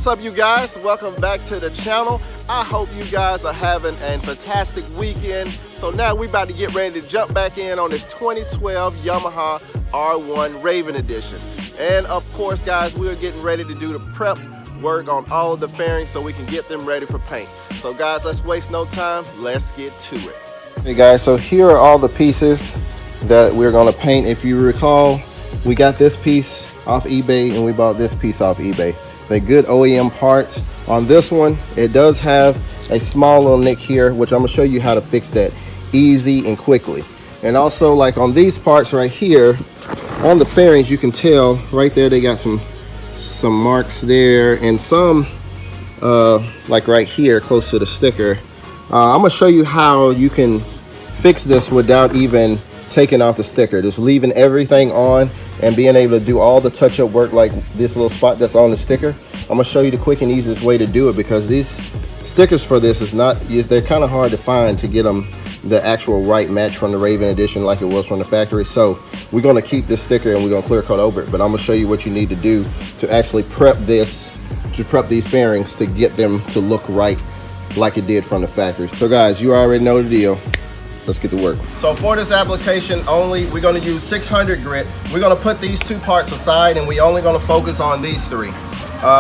What's up, you guys? Welcome back to the channel. I hope you guys are having a fantastic weekend. So now we about to get ready to jump back in on this 2012 Yamaha R1 Raven Edition. And of course, guys, we are getting ready to do the prep work on all of the fairings so we can get them ready for paint. So guys, let's waste no time. Let's get to it. Hey guys, so here are all the pieces that we're going to paint. If you recall, we got this piece off eBay and we bought this piece off eBay. They're good OEM parts. On this one, it does have a small little nick here, which I'm gonna show you how to fix that easy and quickly. And also, like on these parts right here, on the fairings, you can tell right there they got some marks there, and some like right here close to the sticker. I'm gonna show you how you can fix this without even taking off the sticker, just leaving everything on and being able to do all the touch-up work like this little spot that's on the sticker. I'm gonna show you the quick and easiest way to do it, because these stickers for this is not, they're kind of hard to find to get them the actual right match from the Raven Edition like it was from the factory. So we're gonna keep this sticker and we're gonna clear coat over it, but I'm gonna show you what you need to do to actually prep this, to prep these fairings to get them to look right like it did from the factory. So guys, you already know the deal. Let's get to work. So for this application only, we're gonna use 600 grit. We're gonna put these two parts aside and we're only gonna focus on these three.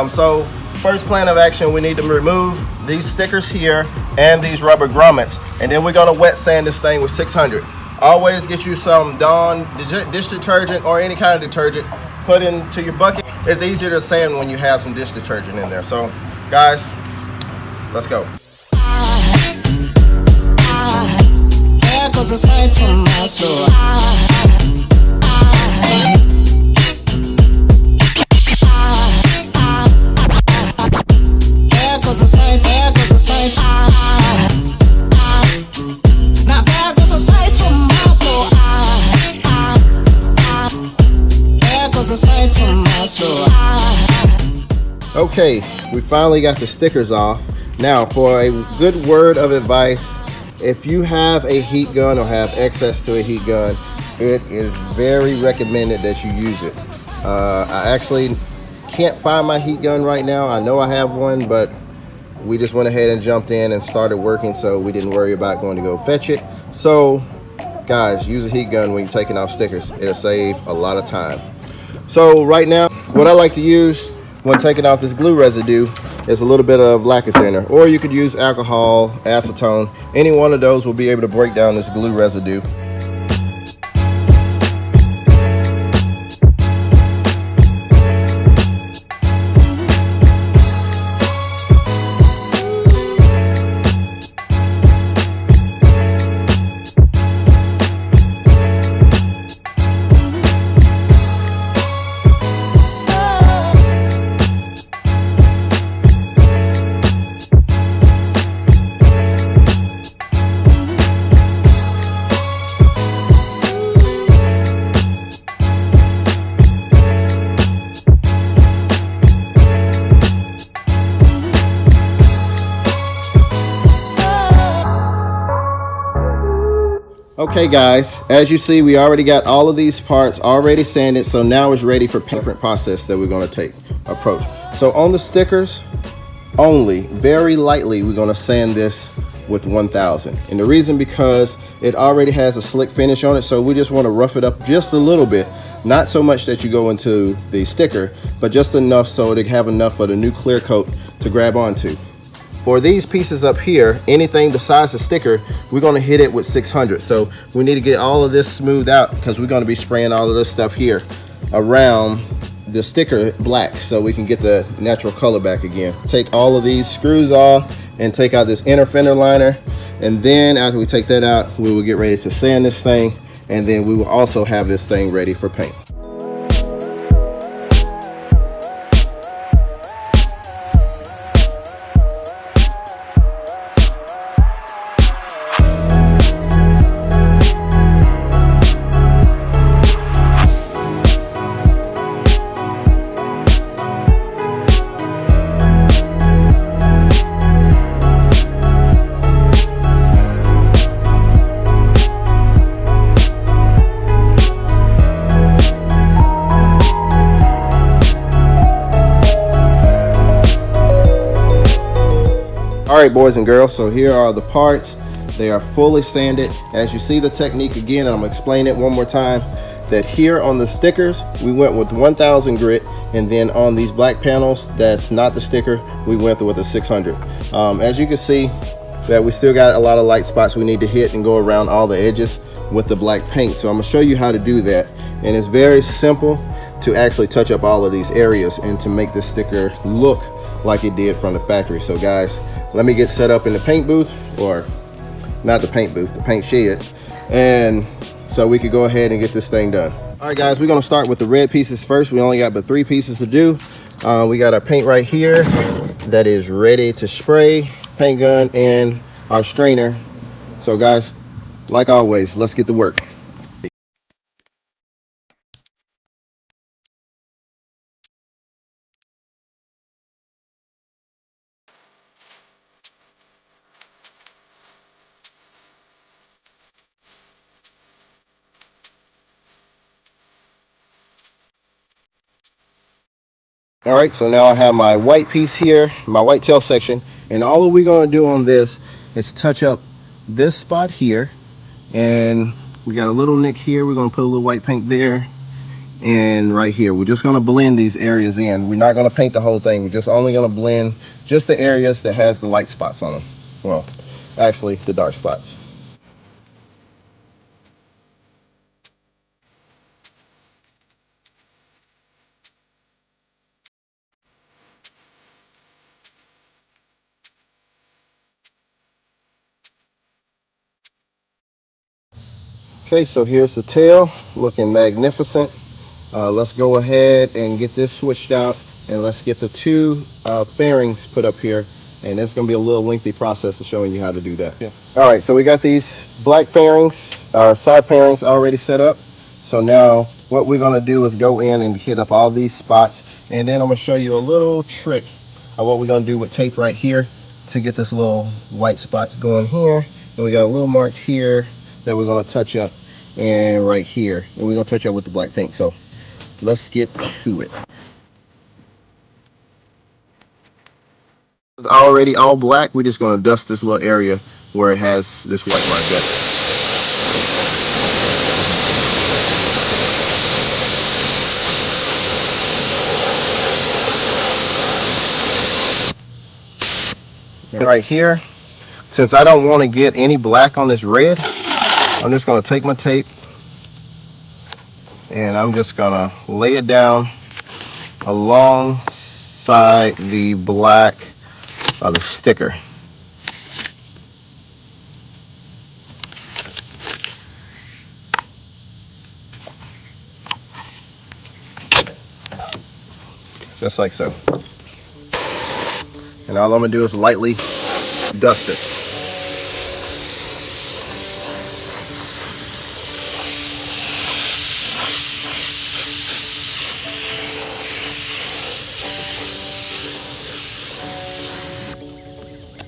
So first plan of action, we need to remove these stickers here and these rubber grommets. And then we're gonna wet sand this thing with 600. Always get you some Dawn dish detergent or any kind of detergent, put into your bucket. It's easier to sand when you have some dish detergent in there. So guys, let's go. Goes aside from my soul. There goes aside, there goes aside. Now there goes aside from my soul. There goes aside from my soul. Okay, we finally got the stickers off. Now for a good word of advice, if you have a heat gun or have access to a heat gun, it is very recommended that you use it. I actually can't find my heat gun right now. I know I have one, but we just went ahead and jumped in and started working, so we didn't worry about going to go fetch it. So guys, use a heat gun when you're taking off stickers. It'll save a lot of time. So right now, what I like to use when taking off this glue residue is a little bit of lacquer thinner, or you could use alcohol, acetone. Any one of those will be able to break down this glue residue. Okay guys, as you see, we already got all of these parts already sanded, so now it's ready for different process that we're going to approach. So on the stickers only, very lightly, we're going to sand this with 1000. And the reason, because it already has a slick finish on it, so we just want to rough it up just a little bit. Not so much that you go into the sticker, but just enough so they have enough of the new clear coat to grab onto. For these pieces up here, anything besides the sticker, we're going to hit it with 600. So we need to get all of this smoothed out, because we're going to be spraying all of this stuff here around the sticker black so we can get the natural color back again. Take all of these screws off and take out this inner fender liner. And then after we take that out, we will get ready to sand this thing. And then we will also have this thing ready for paint. All right, boys and girls, so here are the parts. They are fully sanded. As you see the technique again, and I'm gonna explain it one more time, that here on the stickers, we went with 1000 grit, and then on these black panels, that's not the sticker, we went with a 600. As you can see, that we still got a lot of light spots we need to hit and go around all the edges with the black paint. So I'm gonna show you how to do that. And it's very simple to actually touch up all of these areas and to make this sticker look like it did from the factory. So guys, let me get set up in the paint booth, or not the paint booth, the paint shed, and so we could go ahead and get this thing done. All right guys, we're gonna start with the red pieces first. We only got but 3 pieces to do. We got our paint right here that is ready to spray, paint gun, and our strainer. So guys, like always, let's get to work. All right, so now I have my white piece here, my white tail section, and all we're gonna do on this is touch up this spot here, and we got a little nick here. We're gonna put a little white paint there, and right here. We're just gonna blend these areas in. We're not gonna paint the whole thing. We're just only gonna blend just the areas that has the light spots on them. Well, actually the dark spots. Okay, so here's the tail, looking magnificent. Let's go ahead and get this switched out, and let's get the 2 fairings put up here, and it's going to be a little lengthy process of showing you how to do that. Yeah. All right, so we got these black fairings, our side fairings already set up. So now what we're going to do is go in and hit up all these spots, and then I'm going to show you a little trick of what we're going to do with tape right here to get this little white spot going here. And we got a little mark here that we're going to touch up, and right here, and we're going to touch up with the black paint. So let's get to it. It's already all black. We're just going to dust this little area where it has this white mark there. And right here, since I don't want to get any black on this red, I'm just going to take my tape and I'm just going to lay it down alongside the black of the sticker. Just like so. And all I'm going to do is lightly dust it.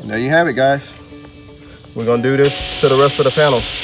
And there you have it, guys. We're going to do this to the rest of the panels.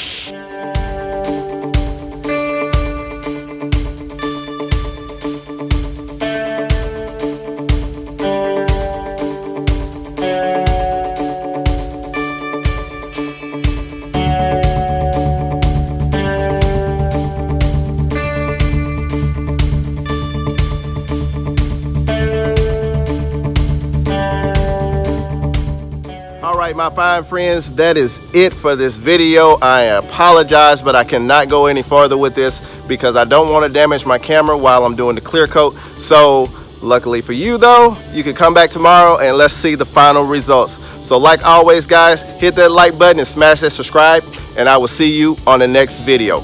Alright, my fine friends, that is it for this video. I apologize, but I cannot go any further with this because I don't want to damage my camera while I'm doing the clear coat. So luckily for you though, you can come back tomorrow and let's see the final results. So like always guys, hit that like button and smash that subscribe, and I will see you on the next video.